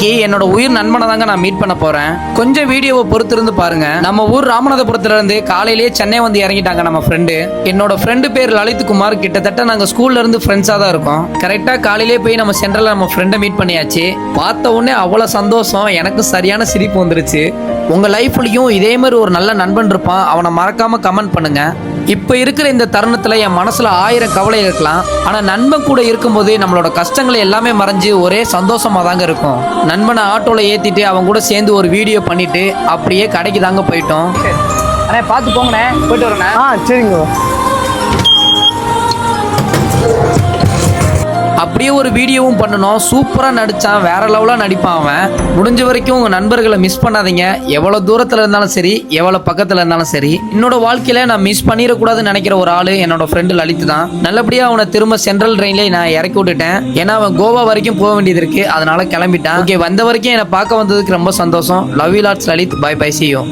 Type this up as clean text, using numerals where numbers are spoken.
இன்னைக்கு என்னோட உயிர் நண்பனை தாங்க நான் மீட் பண்ண போறேன். கொஞ்சம் வீடியோவை பொறுத்திருந்து பாருங்க. நம்ம ஊர் ராமநாதபுரத்துல இருந்து காலையிலேயே சென்னை வந்து இறங்கிட்டாங்க நம்ம ஃப்ரெண்டு. என்னோட ஃப்ரெண்டு பேர் லலித் குமார். கிட்டத்தட்ட நாங்க ஸ்கூல்ல இருந்து ஃப்ரெண்ட்ஸா தான் இருக்கோம். கரெக்டா காலையிலேயே போய் நம்ம சென்ட்ரல்ல நம்ம ஃப்ரெண்டை மீட் பண்ணியாச்சு. பார்த்த உடனே அவ்வளவு சந்தோஷம், எனக்கு சரியான சிரிப்பு வந்துருச்சு. உங்க லைஃப்லயும் இதே மாதிரி ஒரு நல்ல நண்பன் இருப்பான், அவனை மறக்காம கமெண்ட் பண்ணுங்க. இப்ப இருக்கிற இந்த தருணத்துல என் மனசுல 1000 கவலை இருக்கலாம். ஆனா நண்பன் கூட இருக்கும்போது நம்மளோட கஷ்டங்களை எல்லாமே மறைஞ்சு ஒரே சந்தோஷமா தாங்க இருக்கும். நண்பனை ஆட்டோல ஏத்திட்டு அவங்க கூட சேர்ந்து ஒரு வீடியோ பண்ணிட்டு அப்படியே கடைக்கு தாங்க போயிட்டோம். அண்ணே பார்த்து போங்கண்ணே, போயிட்டு வரேன். சரிங்க. அப்படியே ஒரு வீடியோவும் பண்ணணும். சூப்பரா நடிச்சான், வேற லெவலா நடிப்பான் அவன். முடிஞ்ச வரைக்கும் உங்க நண்பர்களை மிஸ் பண்ணாதீங்க. எவ்வளவு தூரத்துல இருந்தாலும் சரி, எவ்வளவு பக்கத்துல இருந்தாலும் சரி. என்னோட வாழ்க்கையில நான் மிஸ் பண்ணிடக்கூடாதுன்னு நினைக்கிற ஒரு ஆளு என்னோட ஃப்ரெண்டு லலித் தான். நல்லபடியா அவனை திரும்ப சென்ட்ரல் ட்ரெயின்ல நான் இறக்கி விட்டுட்டேன். ஏன்னா அவன் கோவா வரைக்கும் போக வேண்டியது இருக்கு, அதனால கிளம்பிட்டான். ஓகே, வந்த வரைக்கும் என்னை பார்க்க வந்ததுக்கு ரொம்ப சந்தோஷம். Love you lots Lalit. Bye bye, see you.